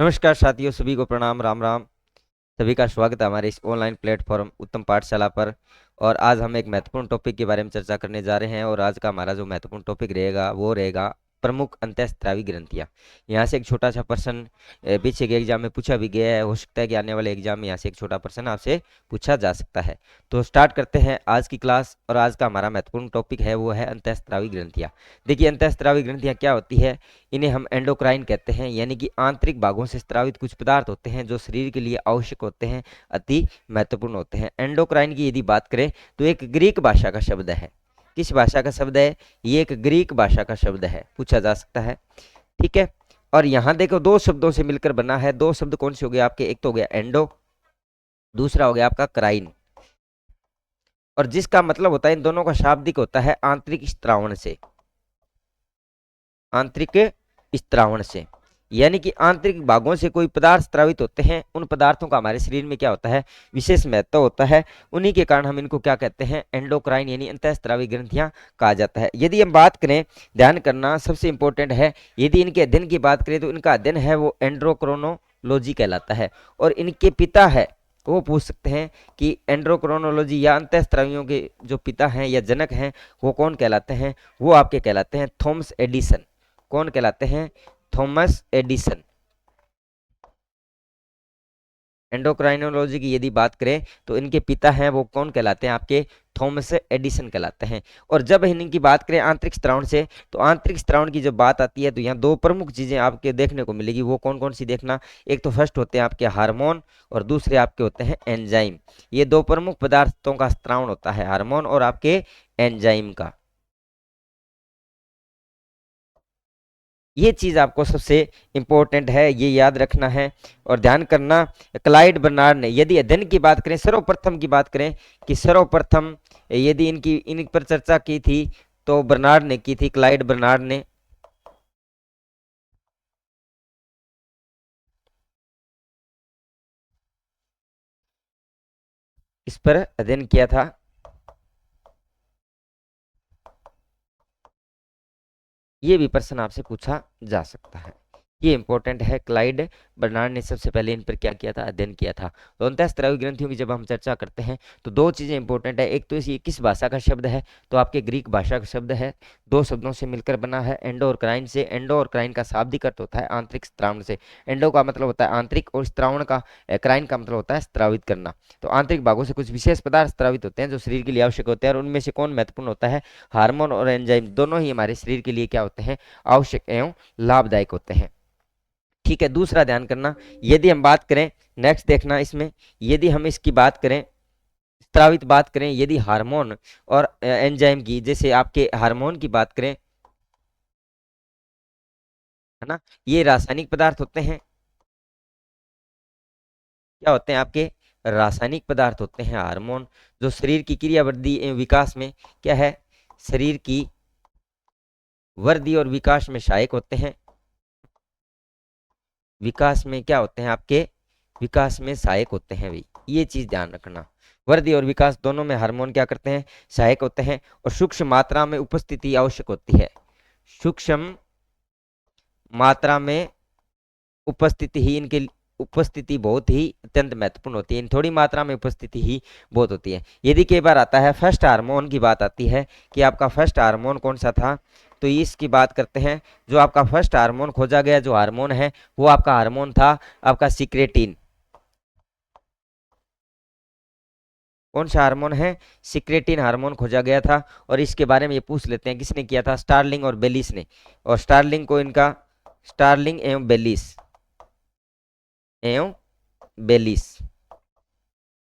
नमस्कार साथियों, सभी को प्रणाम, राम राम। सभी का स्वागत है हमारे इस ऑनलाइन प्लेटफॉर्म उत्तम पाठशाला पर। और आज हम एक महत्वपूर्ण टॉपिक के बारे में चर्चा करने जा रहे हैं। और आज का हमारा जो महत्वपूर्ण टॉपिक रहेगा वो रहेगा प्रमुख अंतःस्रावी ग्रंथियां। यहाँ से एक छोटा सा प्रश्न पीछे के एग्जाम में पूछा भी गया है। हो सकता है कि आने वाले एग्जाम में यहाँ से एक छोटा प्रश्न आपसे पूछा जा सकता है। तो स्टार्ट करते हैं आज की क्लास। और आज का हमारा महत्वपूर्ण टॉपिक है वो है अंतःस्रावी ग्रंथियां। देखिए, अंतःस्रावी ग्रंथियां क्या होती है। इन्हें हम एंडोक्राइन कहते हैं, यानी कि आंतरिक भागों से स्रावित कुछ पदार्थ होते हैं जो शरीर के लिए आवश्यक होते हैं, अति महत्वपूर्ण होते हैं। एंडोक्राइन की यदि बात करें तो एक ग्रीक भाषा का शब्द है। किस भाषा का शब्द है? ये एक ग्रीक भाषा का शब्द है, पूछा जा सकता है। ठीक है। और यहाँ देखो, दो शब्दों से मिलकर बना है। दो शब्द कौन से हो गए आपके? एक तो हो गया एंडो, दूसरा हो गया आपका क्राइन। और जिसका मतलब होता है, इन दोनों का शाब्दिक होता है आंतरिक स्त्रावण से। आंतरिक स्त्रावण से यानी कि आंतरिक भागों से कोई पदार्थ स्रावित होते हैं, उन पदार्थों का हमारे शरीर में क्या होता है? विशेष महत्व होता है। उन्हीं के कारण हम इनको क्या कहते हैं? एंडोक्राइन यानी अंतःस्रावी ग्रंथियां कहा जाता है। यदि हम बात करें, ध्यान करना सबसे इंपॉर्टेंट है, यदि इनके अध्ययन की बात करें तो इनका अध्ययन है वो एंड्रोक्रोनोलॉजी कहलाता है। और इनके पिता है, वो पूछ सकते हैं कि एंड्रोक्रोनोलॉजी या अंतःस्रावियों के जो पिता हैं या जनक हैं वो कौन कहलाते हैं? वो आपके कहलाते हैं थॉमस एडिसन। कौन कहलाते हैं? Thomas Edison. एंडोक्राइनोलॉजी की यदि बात करें तो इनके पिता हैं वो कौन कहलाते हैं? आपके थॉमस एडिसन कहलाते हैं। और जब इनकी बात करें आंतरिक स्त्रावण से, तो आंतरिक स्त्रावण की जब बात आती है तो यहाँ दो प्रमुख चीजें आपके देखने को मिलेगी। वो कौन कौन सी देखना? एक तो फर्स्ट होते हैं आपके हार्मोन, और दूसरे आपके होते हैं एंजाइम। ये दो प्रमुख पदार्थों का स्त्रावण होता है, हार्मोन और आपके एंजाइम का। ये चीज आपको सबसे इंपॉर्टेंट है, ये याद रखना है। और ध्यान करना, क्लाइड बर्नार्ड ने यदि अध्ययन की बात करें, सर्वप्रथम की बात करें कि सर्वप्रथम यदि इन पर चर्चा की थी तो बर्नार्ड ने की थी, क्लाइड बर्नार्ड ने। इस पर अध्ययन किया था। ये भी प्रश्न आपसे पूछा जा सकता है। ये इंपॉर्टेंट है, क्लाइड बर्नार्ड ने सबसे पहले इन पर क्या किया था? अध्ययन किया था। तो अंतःस्रावी ग्रंथियों की जब हम चर्चा करते हैं तो दो चीजें इंपॉर्टेंट है। एक तो ये किस भाषा का शब्द है, तो आपके ग्रीक भाषा का शब्द है। दो शब्दों से मिलकर बना है, एंडो और क्राइन से। एंडो और क्राइन का शाब्दिक अर्थ होता है आंतरिक स्त्रावण से। एंडो का मतलब होता है आंतरिक, और स्त्रावण का क्राइन का मतलब होता है स्त्रावित करना। तो आंतरिक भागों से कुछ विशेष पदार्थ स्त्रावित होते हैं जो शरीर के लिए आवश्यक होते हैं। और उनमें से कौन महत्वपूर्ण होता है? हार्मोन और एंजाइम दोनों ही हमारे शरीर के लिए क्या होते हैं? आवश्यक एवं लाभदायक होते हैं। ठीक है। दूसरा ध्यान करना, यदि हम बात करें, नेक्स्ट देखना इसमें, यदि हम इसकी बात करें, स्त्रावित बात करें, यदि हार्मोन और एंजाइम की, जैसे आपके हार्मोन की बात करें, है ना, ये रासायनिक पदार्थ होते हैं। क्या होते हैं आपके? रासायनिक पदार्थ होते हैं हार्मोन, जो शरीर की क्रिया वृद्धि एवं विकास में क्या है? शरीर की वृद्धि और विकास में सहायक होते हैं। विकास में क्या होते हैं आपके? विकास में सहायक होते हैं भाई, ये चीज ध्यान रखना। वृद्धि और विकास दोनों में हार्मोन क्या करते हैं? सहायक होते हैं। और सूक्ष्म मात्रा में उपस्थिति आवश्यक होती है। सूक्ष्म मात्रा में उपस्थिति ही इनके उपस्थिति बहुत ही अत्यंत महत्वपूर्ण होती है। इन थोड़ी मात्रा में उपस्थिति ही बहुत होती है। यदि कई बार आता है फर्स्ट हार्मोन की बात आती है कि आपका फर्स्ट हार्मोन कौन सा था, तो इसकी बात करते हैं। जो आपका फर्स्ट हार्मोन खोजा गया जो हार्मोन है वो आपका हार्मोन था आपका सिक्रेटिन। कौन सा हार्मोन है? सिक्रेटिन हार्मोन खोजा गया था। और इसके बारे में ये पूछ लेते हैं किसने किया था? स्टार्लिंग और बेलिस ने। और स्टार्लिंग को इनका, स्टार्लिंग एवं बेलिस, एवं बेलिस,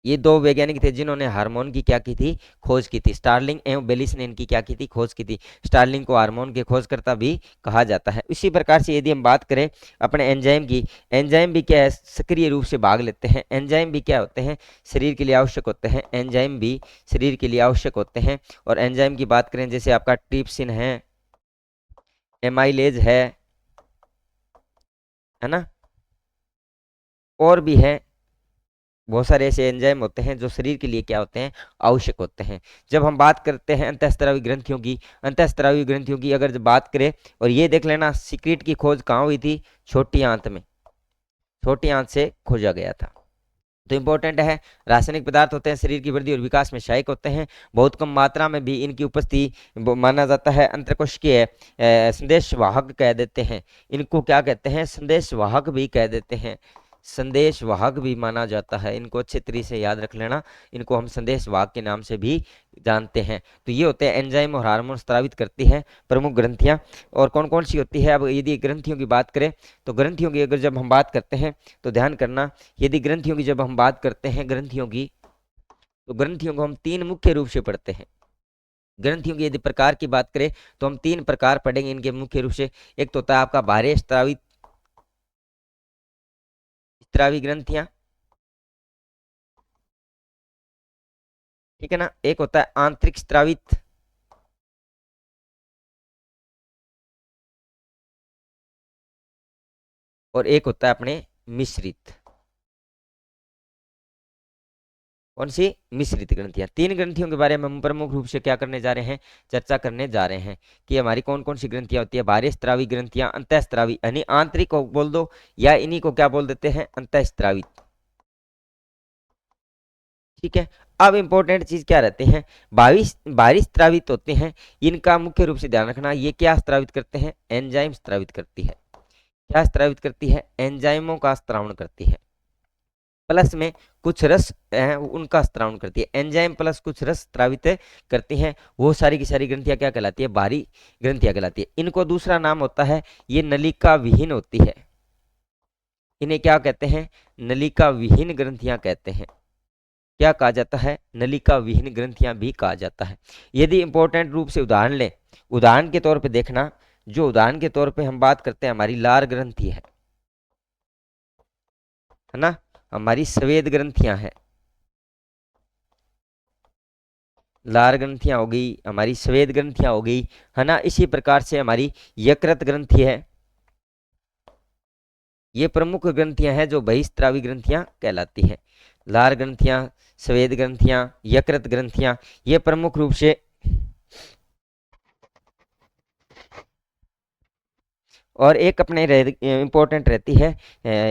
ये दो वैज्ञानिक थे जिन्होंने हार्मोन की क्या की थी? खोज की थी। स्टार्लिंग एवं बेलिस ने इनकी क्या की थी? खोज की थी। स्टार्लिंग को हार्मोन के खोजकर्ता भी कहा जाता है। इसी प्रकार से यदि हम बात करें अपने एंजाइम की, एंजाइम भी क्या है? सक्रिय रूप से भाग लेते हैं। एंजाइम भी क्या होते हैं? शरीर के लिए आवश्यक होते हैं। एंजाइम भी शरीर के लिए आवश्यक होते हैं। और एंजाइम की बात करें, जैसे आपका ट्रिप्सिन है, एमाइलेज है ना, और भी है। बहुत सारे ऐसे एंजाइम होते हैं जो शरीर के लिए क्या होते हैं? आवश्यक होते हैं। जब हम बात करते हैं अंतःस्रावी ग्रंथियों की, अंतःस्रावी ग्रंथियों की अगर जब बात करें, और ये देख लेना सिक्रीट की खोज कहाँ हुई थी? छोटी आंत में। छोटी आंत से खोजा गया था। तो इंपॉर्टेंट है, रासायनिक पदार्थ होते हैं, शरीर की वृद्धि और विकास में सहायक होते हैं, बहुत कम मात्रा में भी इनकी उपस्थिति माना जाता है। अंतरकोशिकीय संदेश वाहक कह देते हैं इनको, क्या कहते हैं, संदेश वाहक भी कह देते हैं, संदेश वाहक भी माना जाता है। इनको अच्छे तरीके से याद रख लेना, इनको हम संदेश वाहक के नाम से भी जानते हैं। तो ये होते हैं एंजाइम और हार्मोन स्रावित करती है प्रमुख ग्रंथियां। और कौन कौन सी होती है, अब यदि ग्रंथियों की बात करें तो ग्रंथियों की अगर जब हम बात करते हैं तो ध्यान करना, यदि ग्रंथियों की जब हम बात करते हैं ग्रंथियों की, तो ग्रंथियों को हम तीन मुख्य रूप से पढ़ते हैं। ग्रंथियों की यदि प्रकार की बात करें तो हम तीन प्रकार पढ़ेंगे इनके मुख्य रूप से। एक तो होता है आपका बाह्य स्रावित स्रावी ग्रंथियां, ठीक है ना, एक होता है आंतरिक स्रावित, और एक होता है अपने मिश्रित। कौन सी? मिश्रित ग्रंथियां। तीन ग्रंथियों के बारे में हम प्रमुख रूप से क्या करने जा रहे हैं, चर्चा करने जा रहे हैं कि हमारी कौन कौन सी ग्रंथियां होती है। बाह्य स्रावी ग्रंथियां, अंतःस्रावी यानी आंतरिक को बोल दो, या इन्हीं को क्या बोल देते हैं, अंतःस्रावी, ठीक है। अब इंपॉर्टेंट चीज क्या रहते हैं, बाहरी स्रावित होते हैं, इनका मुख्य रूप से ध्यान रखना, ये क्या स्रावित करते हैं, एंजाइम स्रावित करती है। क्या स्रावित करती है, एंजाइमों का स्त्रावण करती है। प्लस में कुछ रस है उनका स्त्रावण करती है। एंजाइम प्लस कुछ रस स्रावित करती हैं, वो सारी की सारी ग्रंथियां क्या कहलाती है, बाहरी ग्रंथियां कहलाती है। इनको दूसरा नाम होता है, ये नलिका विहीन होती है। इन्हें क्या कहते हैं, नलिका विहीन ग्रंथियां कहते हैं। क्या कहा जाता है, नलिका विहीन ग्रंथियां भी कहा जाता है। यदि इंपॉर्टेंट रूप से उदाहरण लें, उदाहरण के तौर पे देखना, जो उदाहरण के तौर पे हम बात करते हैं, हमारी लार ग्रंथि है ना, हमारी स्वेद ग्रंथियां हैं, लार ग्रंथियां हो गई, हमारी स्वेद ग्रंथियां हो गई, है ना। इसी प्रकार से हमारी यकृत ग्रंथि है, ये प्रमुख ग्रंथियां हैं जो बहिस्त्रावी ग्रंथियां कहलाती हैं। लार ग्रंथियां, स्वेद ग्रंथियां, यकृत ग्रंथियां, ये प्रमुख रूप से। और एक अपने इंपॉर्टेंट रहती है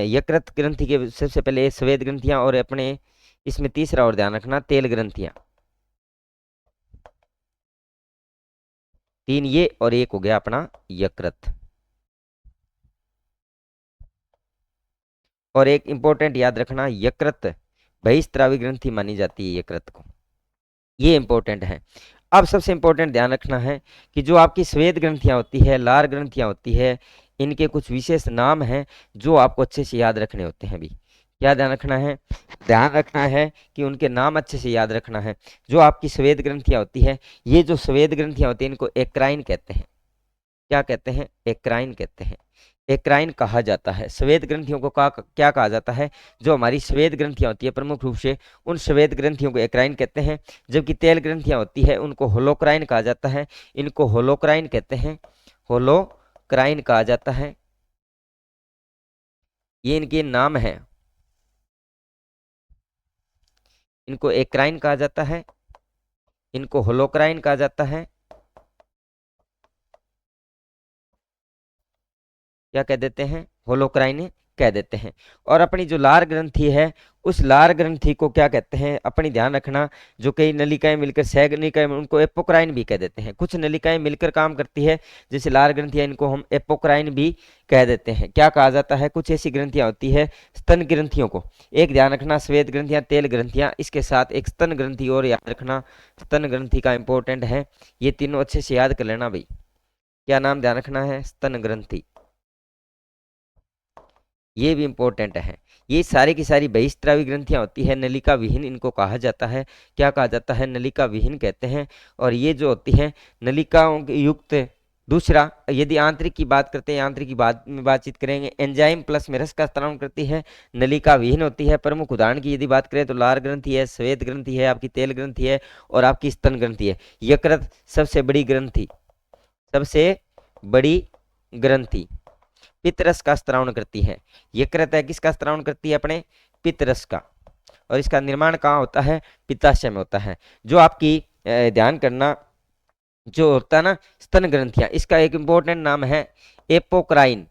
यकृत ग्रंथि के सबसे पहले स्वेद ग्रंथियां, और अपने इसमें तीसरा और ध्यान रखना, तेल ग्रंथियां। तीन ये, और एक हो गया अपना यकृत। और एक इंपॉर्टेंट याद रखना, यकृत बहिस्त्रावी ग्रंथि मानी जाती है यकृत को, ये इंपॉर्टेंट है। अब सबसे इंपॉर्टेंट ध्यान रखना है कि जो आपकी स्वेद ग्रंथियां होती है, लार ग्रंथियां होती है, इनके कुछ विशेष नाम हैं जो आपको अच्छे से याद रखने होते हैं। अभी क्या ध्यान रखना है, ध्यान रखना है कि उनके नाम अच्छे से याद रखना है। जो आपकी स्वेद ग्रंथियां होती है, ये जो स्वेद ग्रंथियां होती है इनको एक्राइन कहते हैं। क्या कहते हैं, एक्राइन कहते हैं। एक्राइन कहा जाता है स्वेद ग्रंथियों को। क्या कहा जाता है, जो हमारी स्वेद ग्रंथियां होती है प्रमुख रूप से, उन स्वेद ग्रंथियों को एक्राइन कहते हैं। जबकि तेल ग्रंथियां होती है उनको होलोक्राइन कहा जाता है, इनको होलोक्राइन कहते हैं, होलोक्राइन कहा जाता है, ये इनके नाम है। इनको एक्राइन कहा जाता है, इनको होलोक्राइन कहा जाता है, क्या कह देते हैं, होलोक्राइन कह देते हैं। और अपनी जो लार ग्रंथि है, उस लार ग्रंथि को क्या कहते हैं, अपनी ध्यान रखना, जो कई नलिकाएं मिलकर सहनिकाएं, उनको एपोक्राइन भी कह देते हैं। कुछ नलिकाएं मिलकर काम करती है जैसे लार ग्रंथियां, इनको हम एपोक्राइन भी कह देते हैं। क्या कहा जाता है, कुछ ऐसी ग्रंथियां होती है स्तन ग्रंथियों को, एक ध्यान रखना, स्वेद ग्रंथियां, तेल ग्रंथियां, इसके साथ एक स्तन ग्रंथि और याद रखना, स्तन ग्रंथि का इंपॉर्टेंट है। ये तीनों अच्छे से याद कर लेना भाई। क्या नाम ध्यान रखना है, स्तन ग्रंथि, ये भी इंपॉर्टेंट है। ये सारी की सारी बहिस्त्रावी ग्रंथियां होती है, नलिका विहीन इनको कहा जाता है। क्या कहा जाता है, नलिका विहीन कहते हैं। और ये जो होती हैं नलिकाओं के युक्त। दूसरा, यदि आंतरिक की बात करते हैं, आंतरिक की बात में बातचीत करेंगे, एंजाइम प्लस में रस का स्त्रावण करती है, नलिका विहीन होती है। प्रमुख उदाहरण की यदि बात करें तो लार ग्रंथि है, श्वेत ग्रंथि है, आपकी तेल ग्रंथि है, और आपकी स्तन ग्रंथि है। यकृत सबसे बड़ी ग्रंथि, सबसे बड़ी ग्रंथि पित्तरस का स्त्रावण करती है। यकृत है किसका स्त्रावण करती है, अपने पित्तरस का। और इसका निर्माण कहाँ होता है, पित्ताशय में होता है। जो आपकी ध्यान करना, जो होता है ना स्तन ग्रंथियां, इसका एक इंपॉर्टेंट नाम है एपोक्राइन।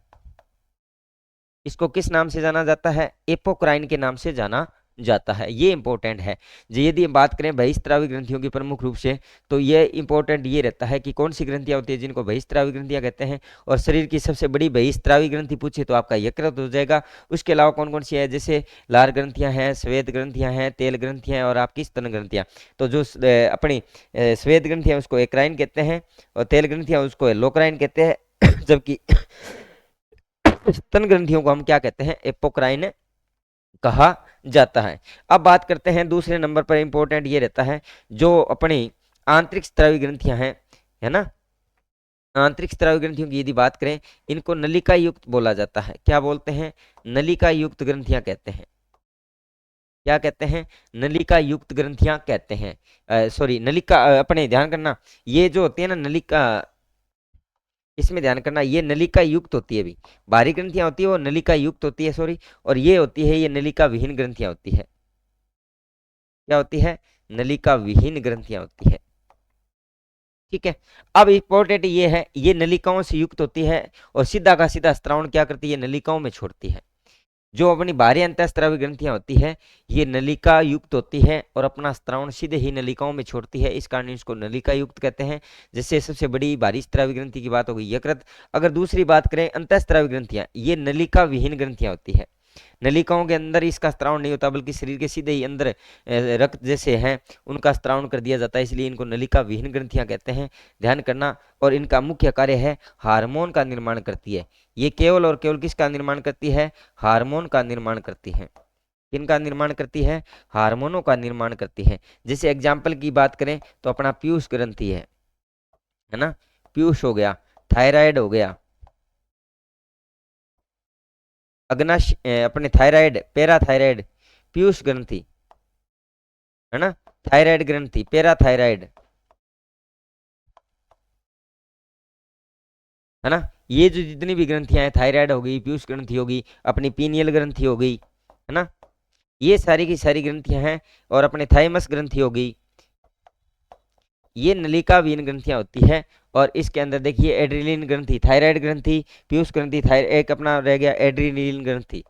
इसको किस नाम से जाना जाता है? एपोक्राइन के नाम से जाना जाता है। ये इंपॉर्टेंट है। जो यदि हम बात करें बहिस्त्रावी ग्रंथियों की प्रमुख रूप से, तो ये इंपॉर्टेंट ये रहता है कि कौन सी ग्रंथियां होती है जिनको बहिस्त्रावी ग्रंथियां कहते हैं। और शरीर की सबसे बड़ी बहिस्त्रावी ग्रंथि पूछे तो आपका यकृत हो जाएगा। उसके अलावा कौन कौन सी है? जैसे लार ग्रंथियां हैं, श्वेत ग्रंथियां हैं, तेल ग्रंथियां हैं और आपकी स्तन ग्रंथियां। तो जो अपनी श्वेत ग्रंथियां उसको एक्राइन कहते हैं और तेल ग्रंथियां उसको लोक्राइन कहते हैं। जबकि स्तन ग्रंथियों को हम क्या कहते हैं? एपोक्राइन कहा जाता है। अब बात करते हैं दूसरे नंबर पर, इंपॉर्टेंट ये रहता है जो अपनी आंतरिक स्त्रावी ग्रंथियां हैं, है ना। आंतरिक स्त्रावी ग्रंथियों की यदि बात करें, इनको नलिका युक्त बोला जाता है। क्या बोलते हैं? नलिका युक्त ग्रंथियां कहते हैं। क्या कहते हैं? नलिका युक्त ग्रंथियां कहते हैं। सॉरी, नलिका, अपने ध्यान करना, ये जो होती है ना नलिका, इसमें ध्यान करना, ये नलिका युक्त होती है। भी बाहरी ग्रंथियां होती है वो नलिका युक्त होती है, सॉरी। और ये होती है, ये नलिका विहीन ग्रंथियां होती है। क्या होती है? नलिका विहीन ग्रंथियां होती है। ठीक है। अब इंपॉर्टेंट ये है, ये नलिकाओं से युक्त होती है और सीधा का सीधा स्त्रावण क्या करती है? नलिकाओं में छोड़ती है। जो अपनी बाहरी अंतःस्रावी ग्रंथियां होती है, ये नलिका युक्त होती है और अपना स्त्रावण सीधे ही नलिकाओं में छोड़ती है। इस कारण इसको नलिका युक्त कहते हैं। जैसे सबसे बड़ी बाहरी स्त्रावी ग्रंथि की बात हो गई यकृत। अगर दूसरी बात करें अंतःस्रावी ग्रंथियां, ये नलिका विहीन ग्रंथियां होती है। नलिकाओं के अंदर इसका स्त्रावण नहीं होता, बल्कि शरीर के सीधे ही अंदर रक्त जैसे हैं उनका स्त्रावण कर दिया जाता है, इसलिए इनको नलिका विहीन ग्रंथियां कहते हैं। ध्यान करना। और इनका मुख्य कार्य है हार्मोन का निर्माण करती है। ये केवल और केवल किसका निर्माण करती है? हार्मोन का निर्माण करती है। किनका निर्माण करती है? हार्मोनों का निर्माण करती है। जैसे एग्जाम्पल की बात करें तो अपना पीयूष ग्रंथि है ना। पीयूष हो गया, थायराइड हो गया, अग्नाश अपने थायराइड, पैराथायराइड, पीयूष ग्रंथि, है ना। थायराइड ग्रंथि, पैराथायराइड, है ना। ये जो जितनी भी ग्रंथियां हैं, थायराइड हो गई, पीयूष ग्रंथि होगी, अपनी पीनियल ग्रंथि हो गई, है ना। ये सारी की सारी ग्रंथियां हैं। और अपने थाइमस ग्रंथि हो गई, ये नलिका विहीन ग्रंथियां होती है। और इसके अंदर देखिए एड्रिलिन ग्रंथि, थायराइड ग्रंथि, पीयूष ग्रंथि, एक अपना रह गया एड्रिलिन ग्रंथि,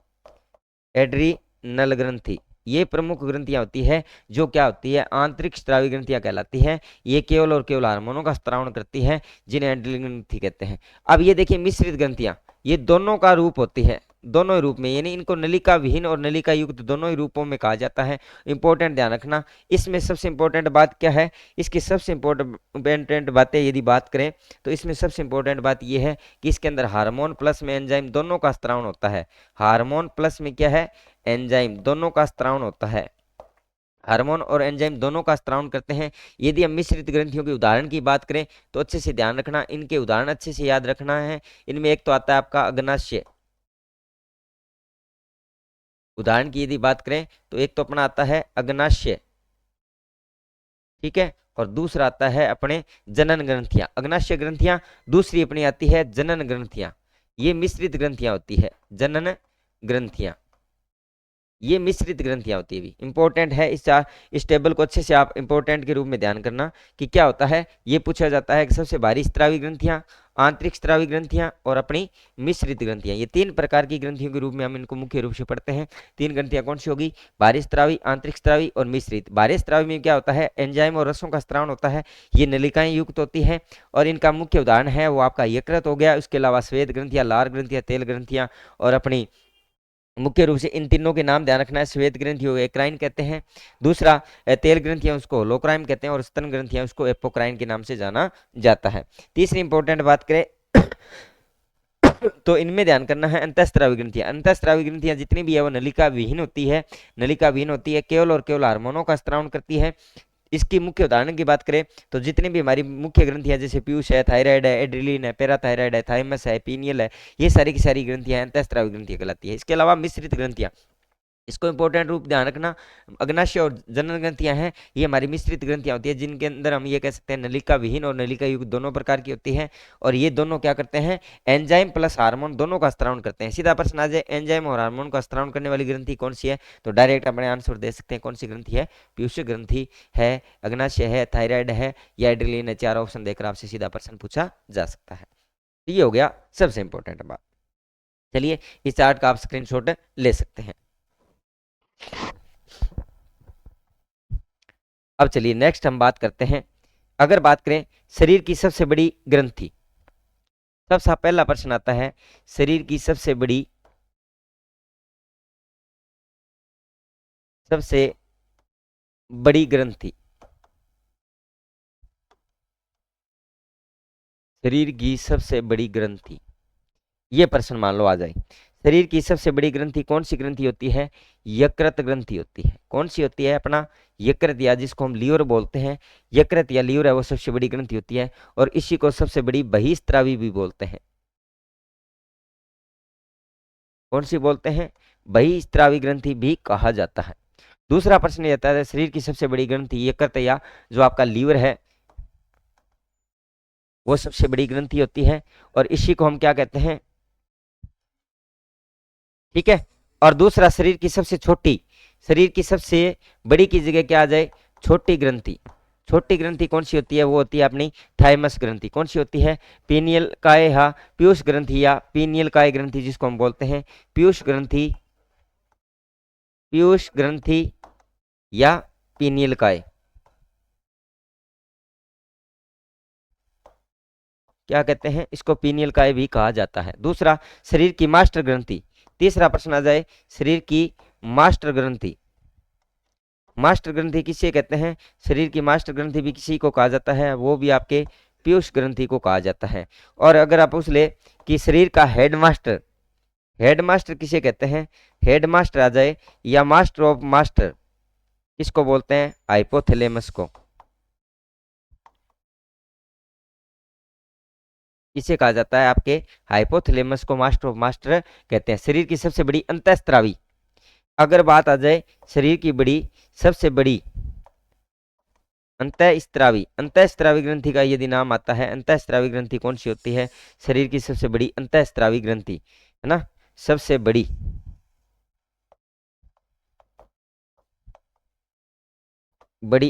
एड्रीनल ग्रंथि। ये प्रमुख ग्रंथियां होती है जो क्या होती है? आंतरिक स्त्रावी ग्रंथियां कहलाती हैं। ये केवल और केवल हार्मोनों का स्त्रावण करती है, जिन्हें एड्रिनल ग्रंथि कहते हैं। अब ये देखिए मिश्रित ग्रंथियां, ये दोनों का रूप होती है, दोनों ही रूप में, यानी इनको नलिका विहीन और नलिका युक्त दोनों ही रूपों में कहा जाता है। इंपॉर्टेंट ध्यान रखना। इसमें सबसे इंपॉर्टेंट बात क्या है? इसकी सबसे इंपॉर्टेंट बातें यदि बात करें तो इसमें सबसे इंपॉर्टेंट बात यह है कि इसके अंदर हार्मोन प्लस में एंजाइम दोनों का स्त्रावण होता है। हार्मोन प्लस में क्या है? एंजाइम दोनों का स्त्रावण होता है। हार्मोन और एंजाइम दोनों का स्त्रावण करते हैं। यदि हम मिश्रित ग्रंथियों के उदाहरण की बात करें तो अच्छे से ध्यान रखना, इनके उदाहरण अच्छे से याद रखना है। इनमें एक तो आता है आपका अग्नाशय। उदाहरण की यदि बात करें तो एक तो अपना आता है अग्नाशय, ठीक है। और दूसरा आता है अपने जनन ग्रंथियां, अग्नाशय ग्रंथियां। दूसरी अपनी आती है जनन ग्रंथियां। ये मिश्रित ग्रंथियां होती है, जनन ग्रंथियां। ये मिश्रित ग्रंथियां होती है। भी इंपॉर्टेंट है, इस टेबल को अच्छे से आप इंपॉर्टेंट के रूप में ध्यान करना कि क्या होता है। ये पूछा जाता है कि सबसे बाहरी स्त्रावी ग्रंथियां, आंतरिक स्त्रावी ग्रंथियां और अपनी मिश्रित ग्रंथियां, ये तीन प्रकार की ग्रंथियों के रूप में हम इनको मुख्य रूप से पढ़ते हैं। तीन ग्रंथियां कौन सी होगी? बाहरी स्त्रावी, आंतरिक स्त्रावी और मिश्रित। बाहरी स्त्रावी में क्या होता है? एंजाइम और रसों का स्त्रावण होता है। ये नलिकाएं युक्त होती है और इनका मुख्य उदाहरण है वो आपका यकृत हो गया। उसके अलावा श्वेत ग्रंथियां, लार ग्रंथियां, तेल ग्रंथियां और अपनी मुख्य रूप से इन तीनों के नाम ध्यान रखना है। श्वेत ग्रंथि हो एक्राइन कहते हैं। दूसरा तेल ग्रंथियां उसको लोक्राइन कहते हैं और स्तन ग्रंथियां उसको एपोक्राइन के नाम से जाना जाता है। तीसरी इंपॉर्टेंट बात करें तो इनमें ध्यान करना है अंतःस्रावी ग्रंथियां। अंतःस्रावी ग्रंथियां जितनी भी है वो नलिका विहीन होती है। नलिका विहीन होती है, केवल और केवल हार्मोनों का स्त्रावण करती है। इसकी मुख्य उदाहरण की बात करें तो जितनी भी हमारी मुख्य ग्रंथियां जैसे पीयूष है, थायराइड है, एड्रिलिन है, पैराथायराइड है, थाइमस है, पीनियल है, ये सारी की सारी ग्रंथियां अंतःस्रावी ग्रंथियां कहलाती है। इसके अलावा मिश्रित ग्रंथियां, इसको इंपॉर्टेंट रूप ध्यान रखना। अग्नाशय और जनन ग्रंथियां हैं, ये हमारी मिश्रित ग्रंथियां होती है, जिनके अंदर हम ये कह सकते हैं नलिका विहीन और नलिका युक्त दोनों प्रकार की होती है। और ये दोनों क्या करते हैं? एंजाइम प्लस हार्मोन दोनों का स्त्रावण करते हैं। सीधा प्रश्न आ जाए एंजाइम और हार्मोन का स्त्रावण करने वाली ग्रंथि कौन सी है, तो डायरेक्ट अपने आंसर दे सकते हैं कौन सी ग्रंथि है? पीयूष ग्रंथि है, अग्नाशय है, थायराइड है या एड्रिलिन है। चार ऑप्शन देकर आपसे सीधा प्रश्न पूछा जा सकता है। ये हो गया सबसे इंपॉर्टेंट बात। चलिए इस चार्ट का आप स्क्रीनशॉट ले सकते हैं। अब चलिए नेक्स्ट हम बात करते हैं, अगर बात करें शरीर की सबसे बड़ी ग्रंथि। सबसे पहला प्रश्न आता है, शरीर की सबसे बड़ी ग्रंथि। शरीर की सबसे बड़ी ग्रंथि, ये प्रश्न मान लो आ जाए। शरीर की सबसे बड़ी ग्रंथि कौन सी ग्रंथि होती है? यकृत ग्रंथि होती है। कौन सी होती है? अपना यकृत, या जिसको हम लीवर बोलते हैं, यकृत या लीवर है, वो सबसे बड़ी ग्रंथि होती है। और इसी को सबसे बड़ी बहिस्त्रावी भी बोलते हैं। कौन सी बोलते हैं? बहिस्त्रावी ग्रंथि भी कहा जाता है। दूसरा प्रश्न ये आता है, शरीर की सबसे बड़ी ग्रंथि यकृत या जो आपका लीवर है, वो सबसे बड़ी ग्रंथि होती है। और इसी को हम क्या कहते हैं? ठीक है। और दूसरा, शरीर की सबसे बड़ी की जगह क्या आ जाए? छोटी ग्रंथि। छोटी ग्रंथि कौन सी होती है? वो होती है अपनी थाइमस ग्रंथि। कौन सी होती है? पीनियल काय, या पीयूष ग्रंथि, या पीनियल काय ग्रंथि जिसको हम बोलते हैं पीयूष ग्रंथि, पीयूष ग्रंथि या पीनियल काय, क्या कहते हैं इसको? पीनियल काय भी कहा जाता है। दूसरा, शरीर की मास्टर ग्रंथि। तीसरा प्रश्न आ जाए, शरीर की मास्टर ग्रंथि। मास्टर ग्रंथि किसे कहते हैं? शरीर की मास्टर ग्रंथि भी किसी को कहा जाता है, वो भी आपके पीयूष ग्रंथि को कहा जाता है। और अगर आप पूछ ले कि शरीर का हेडमास्टर, हेडमास्टर किसे कहते हैं? हेडमास्टर आ जाए, या मास्टर ऑफ मास्टर किसको बोलते हैं? हाइपोथैलेमस को। इसे कहा जाता है आपके हाइपोथैलेमस को मास्टर ऑफ मास्टर कहते हैं। शरीर की सबसे बड़ी अंतःस्त्रावी, अगर बात आ जाए शरीर की सबसे बड़ी अंतःस्त्रावी ग्रंथि का यदि नाम आता है, अंतःस्त्रावी ग्रंथि कौन सी होती है? शरीर की सबसे बड़ी अंतःस्त्रावी ग्रंथि, है ना, सबसे बड़ी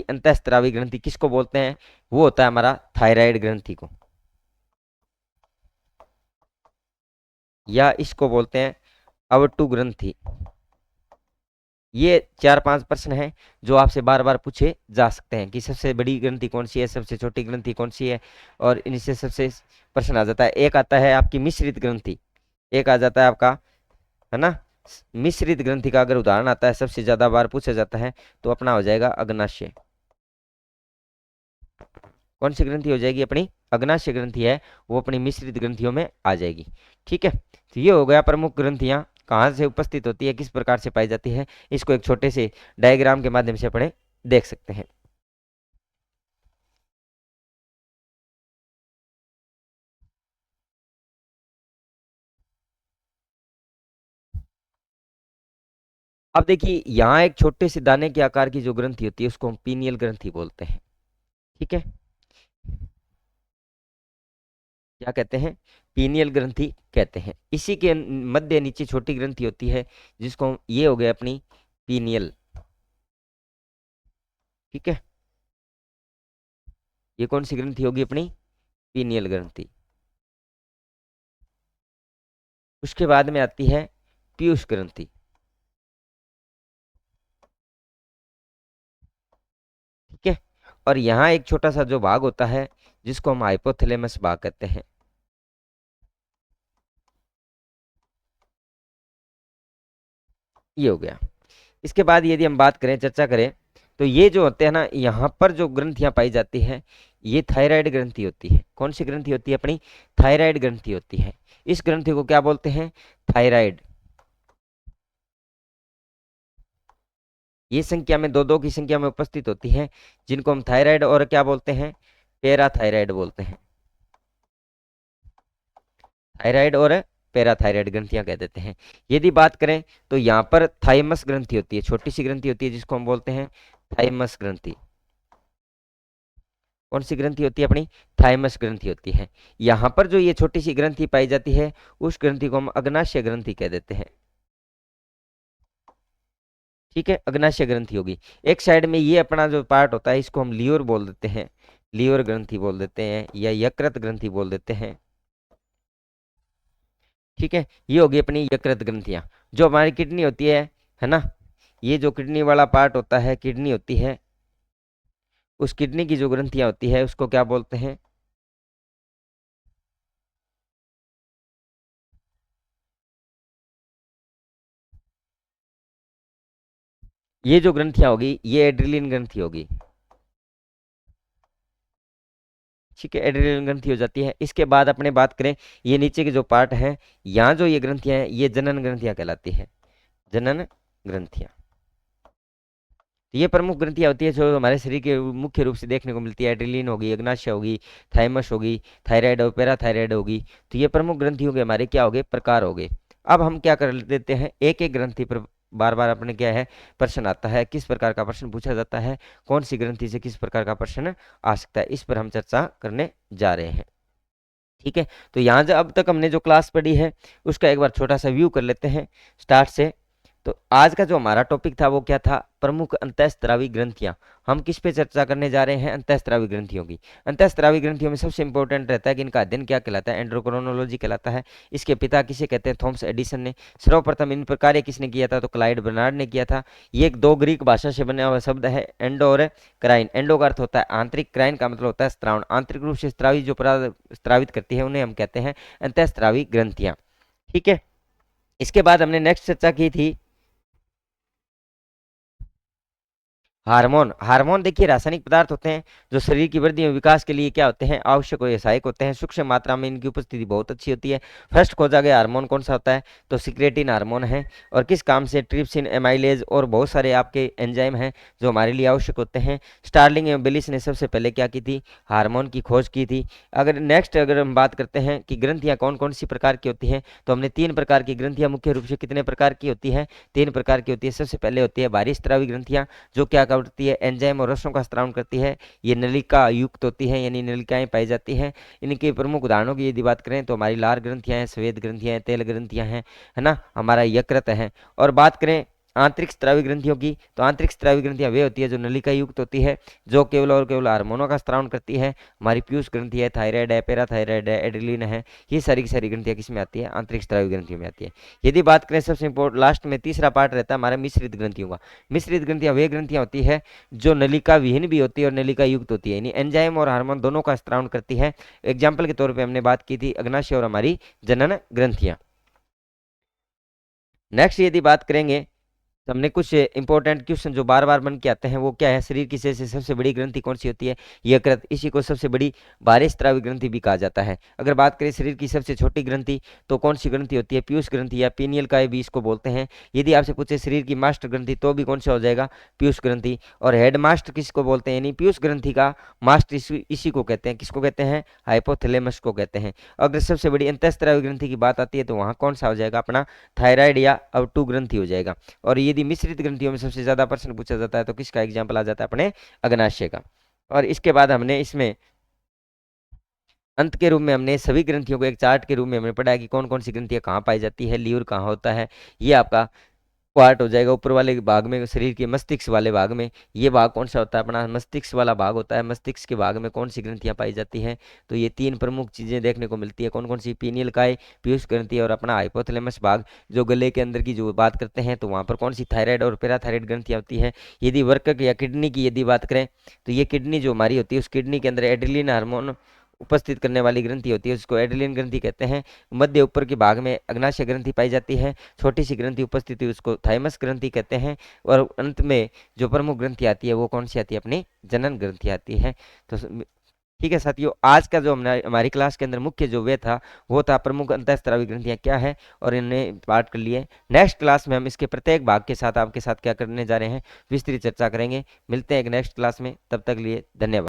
अंतःस्त्रावी ग्रंथि किसको बोलते हैं? वो होता है हमारा थायराइड ग्रंथि को, या इसको बोलते हैं अवटु ग्रंथि। ये 4-5 प्रश्न हैं जो आपसे बार बार पूछे जा सकते हैं कि सबसे बड़ी ग्रंथि कौन सी है, सबसे छोटी ग्रंथि कौन सी है। और इनसे सबसे प्रश्न आ जाता है, एक आता है आपकी मिश्रित ग्रंथि, एक आ जाता है आपका, है ना, मिश्रित ग्रंथि का अगर उदाहरण आता है, सबसे ज्यादा बार पूछा जाता है, तो अपना हो जाएगा अग्नाशय। कौन सी ग्रंथि हो जाएगी? अपनी अग्नाशय ग्रंथि है, वो अपनी मिश्रित ग्रंथियों में आ जाएगी। ठीक है, तो ये हो गया प्रमुख ग्रंथियां कहाँ से उपस्थित होती है, किस प्रकार से पाई जाती है। इसको एक छोटे से डायग्राम के माध्यम से अपने देख सकते हैं। अब देखिए, यहाँ एक छोटे से दाने के आकार की जो ग्रंथि होती है, उसको हम पीनियल ग्रंथि बोलते हैं। ठीक है, क्या कहते हैं? पीनियल ग्रंथि कहते हैं। इसी के मध्य नीचे छोटी ग्रंथि होती है, जिसको ये हो गया अपनी पीनियल। ठीक है, ये कौन सी ग्रंथि होगी? अपनी पीनियल ग्रंथि। उसके बाद में आती है पीयूष ग्रंथि। ठीक है, और यहाँ एक छोटा सा जो भाग होता है, जिसको हम हाइपोथैलेमस भाग कहते हैं। ये हो गया। इसके बाद यदि हम बात करें, चर्चा करें, तो ये जो होते हैं ना, यहाँ पर जो ग्रंथियां पाई जाती है, ये थायराइड ग्रंथि होती है। कौन सी ग्रंथि होती है? अपनी थायराइड ग्रंथि होती है। इस ग्रंथि को क्या बोलते हैं? थायराइड। ये संख्या में दो दो की संख्या में उपस्थित होती है, जिनको हम थायराइड और क्या बोलते हैं? पैराथायराइड बोलते हैं। थायराइड और पैराथायराइड ग्रंथियां कह देते हैं। यदि बात करें तो यहाँ पर थाइमस ग्रंथि होती है, छोटी सी ग्रंथि होती है, जिसको हम बोलते हैं थाइमस ग्रंथि। कौन सी ग्रंथि होती है? अपनी थाइमस ग्रंथि होती है। यहाँ पर जो ये छोटी सी ग्रंथि पाई जाती है, उस ग्रंथि को हम अग्नाशय ग्रंथि कह देते हैं। ठीक है, अग्नाशय ग्रंथि होगी। एक साइड में ये अपना जो पार्ट होता है, इसको हम लीवर बोल देते हैं, लीवर ग्रंथि बोल देते हैं, या यकृत ग्रंथि बोल देते हैं। ठीक है, ये होगी अपनी यकृत ग्रंथियां। जो हमारी किडनी होती है ना, ये जो किडनी वाला पार्ट होता है, किडनी होती है, उस किडनी की जो ग्रंथियां होती है उसको क्या बोलते हैं? ये जो ग्रंथियां होगी ये एड्रिलिन ग्रंथि होगी। ठीक है, एड्रिनल ग्रंथि हो जाती है। इसके बाद अपने बात करें, ये नीचे के जो पार्ट है, यहाँ जो ये ग्रंथियां हैं ये जनन ग्रंथियां कहलाती है, जनन ग्रंथियां। तो ये प्रमुख ग्रंथियां होती है जो हमारे शरीर के मुख्य रूप से देखने को मिलती है। एड्रिलिन होगी, अग्नाशय होगी, थाइमस होगी, थायराइड और पैराथायराइड होगी। तो ये प्रमुख ग्रंथियों के हमारे क्या हो गए, प्रकार हो गए। अब हम क्या कर देते हैं, एक एक ग्रंथि पर बार बार अपने क्या है प्रश्न आता है, किस प्रकार का प्रश्न पूछा जाता है, कौन सी ग्रंथि से किस प्रकार का प्रश्न आ सकता है, इस पर हम चर्चा करने जा रहे हैं। ठीक है, तो यहाँ जो अब तक हमने जो क्लास पढ़ी है उसका एक बार छोटा सा व्यू कर लेते हैं स्टार्ट से। तो आज का जो हमारा टॉपिक था वो क्या था, प्रमुख अंतःस्त्रावी ग्रंथियां। हम किस पे चर्चा करने जा रहे हैं, अंतःस्त्रावी ग्रंथियों की। अंतःस्त्रावी ग्रंथियों में सबसे इंपॉर्टेंट रहता है कि इनका अध्ययन क्या कहलाता है, एंड्रोक्रोनोलॉजी कहलाता है। इसके पिता किसे कहते हैं, थॉमस एडिसन ने। सर्वप्रथम इन पर कार्य किसने किया था, तो क्लाइड बर्नार्ड ने किया था। ये एक दो ग्रीक भाषा से बना हुआ शब्द है, एंडो और क्राइन। एंडो का अर्थ होता है आंतरिक, क्राइन का मतलब होता है स्त्रावण। आंतरिक रूप से स्त्रावी जो पदार्थ स्त्रावित करती है उन्हें हम कहते हैं अंतःस्त्रावी ग्रंथियां। ठीक है, इसके बाद हमने नेक्स्ट चर्चा की थी हार्मोन। हार्मोन देखिए रासायनिक पदार्थ होते हैं जो शरीर की वृद्धि और विकास के लिए क्या होते हैं, आवश्यक और सहायक होते हैं। सूक्ष्म मात्रा में इनकी उपस्थिति बहुत अच्छी होती है। फर्स्ट खोजा गया हार्मोन कौन सा होता है, तो सिक्रेटिन हार्मोन है। और किस काम से, ट्रिप्सिन, एमाइलेज और बहुत सारे आपके एंजाइम हैं जो हमारे लिए आवश्यक होते हैं। स्टार्लिंग एवं बिलिस ने सबसे पहले क्या की थी, हार्मोन की खोज की थी। अगर हम बात करते हैं कि ग्रंथियां कौन कौन सी प्रकार की होती हैं, तो हमने तीन प्रकार की ग्रंथियां मुख्य रूप से कितने प्रकार की होती है, तीन प्रकार की होती है। सबसे पहले होती है बाहरी स्त्रावी ग्रंथियां, जो क्या करती है, एंजाइम और रसों का स्त्राव करती है। ये नलिका युक्त होती है, यानी नलिकाएं पाई जाती हैं। इनके प्रमुख उदाहरणों की यदि बात करें तो हमारी लार ग्रंथियां हैं, स्वेद ग्रंथियां हैं, तेल ग्रंथियां हैं, है ना, हमारा यकृत है। और बात करें आंतरिक स्त्रावी ग्रंथियों की, तो आंतरिक स्त्रावी ग्रंथियां वे होती है जो नलिका युक्त होती है, जो केवल और केवल हार्मोनों का स्त्रावण करती है। हमारी पीयूष ग्रंथि है, थायराइड है, पैराथायराइड है, एड्रिलिन है, ये सारी की सारी ग्रंथियां किसमें आती है, आंतरिक स्त्रावी ग्रंथियों में आती है। यदि बात करें सबसे इंपॉर्टेंट लास्ट में तीसरा पार्ट रहता है हमारा मिश्रित ग्रंथियों का। मिश्रित ग्रंथियां वे ग्रंथियां होती है जो नलिका विहीन भी होती है और नलिका युक्त होती है, यानी एंजाइम और हार्मोन दोनों का स्त्रावण करती है। एग्जाम्पल के तौर पर हमने बात की थी अग्नाशय और हमारी जनन ग्रंथियां। नेक्स्ट यदि बात करेंगे तो हमने कुछ इंपॉर्टेंट क्वेश्चन जो बार बार बन के आते हैं वो क्या है, शरीर की से सबसे बड़ी ग्रंथि कौन सी होती है, यकृत। इसी को सबसे बड़ी बाह्य स्त्रावी ग्रंथि भी कहा जाता है। अगर बात करें शरीर की सबसे छोटी ग्रंथि तो कौन सी ग्रंथि होती है, पीयूष ग्रंथि या पीनियल काय भी इसको बोलते हैं। यदि आपसे पूछे शरीर की मास्टर ग्रंथि तो भी कौन सा हो जाएगा, पीयूष ग्रंथि। और हेड मास्टर किसको बोलते हैं, यानी पीयूष ग्रंथि का मास्टर इसी को कहते हैं, किसको कहते हैं, हाइपोथैलेमस को कहते हैं। अगर सबसे बड़ी अंतःस्त्रावी ग्रंथि की बात आती है तो वहां कौन सा हो जाएगा, अपना थायराइड या अवटू ग्रंथि हो जाएगा। और यदि मिश्रित ग्रंथियों में सबसे ज्यादा प्रश्न पूछा जाता है तो किसका एग्जाम्पल आ जाता है, अपने अग्नाशय का। और इसके बाद हमने इसमें अंत के रूप में हमने सभी ग्रंथियों को एक चार्ट के रूप में हमने पढ़ा है कि कौन कौन सी ग्रंथियां कहाँ पाई जाती है, लीवर कहाँ होता है। ये आपका पार्ट हो जाएगा ऊपर वाले भाग में, शरीर के मस्तिष्क वाले भाग में। ये भाग कौन सा होता है, अपना मस्तिष्क वाला भाग होता है। मस्तिष्क के भाग में कौन सी ग्रंथियां पाई जाती हैं, तो ये तीन प्रमुख चीजें देखने को मिलती है। कौन कौन सी, पीनियल काय, पीयूष ग्रंथि और अपना हाइपोथैलेमस भाग जो गले के अंदर की जो बात करते हैं तो वहां पर कौन सी, थायराइड और पैराथायराइड ग्रंथियां होती है। यदि वर्कक या किडनी की यदि बात करें तो ये किडनी जो हमारी होती है उस किडनी के अंदर एड्रिलिन हार्मोन उपस्थित करने वाली ग्रंथि होती है, उसको एड्रिलिन ग्रंथि कहते हैं। मध्य ऊपर के भाग में अग्नाशय ग्रंथि पाई जाती है। छोटी सी ग्रंथि उपस्थित हुई उसको थाइमस ग्रंथि कहते हैं। और अंत में जो प्रमुख ग्रंथि आती है वो कौन सी आती है, अपनी जनन ग्रंथि आती है। तो ठीक है साथियों, आज का जो हमारी क्लास के अंदर मुख्य जो वे था वो था प्रमुख अंतःस्त्रावी ग्रंथियां क्या है, और इन्हें पाठ कर लिए। नेक्स्ट क्लास में हम इसके प्रत्येक भाग के साथ आपके साथ क्या करने जा रहे हैं, विस्तृत चर्चा करेंगे। मिलते हैं एक नेक्स्ट क्लास में, तब तक लिए धन्यवाद।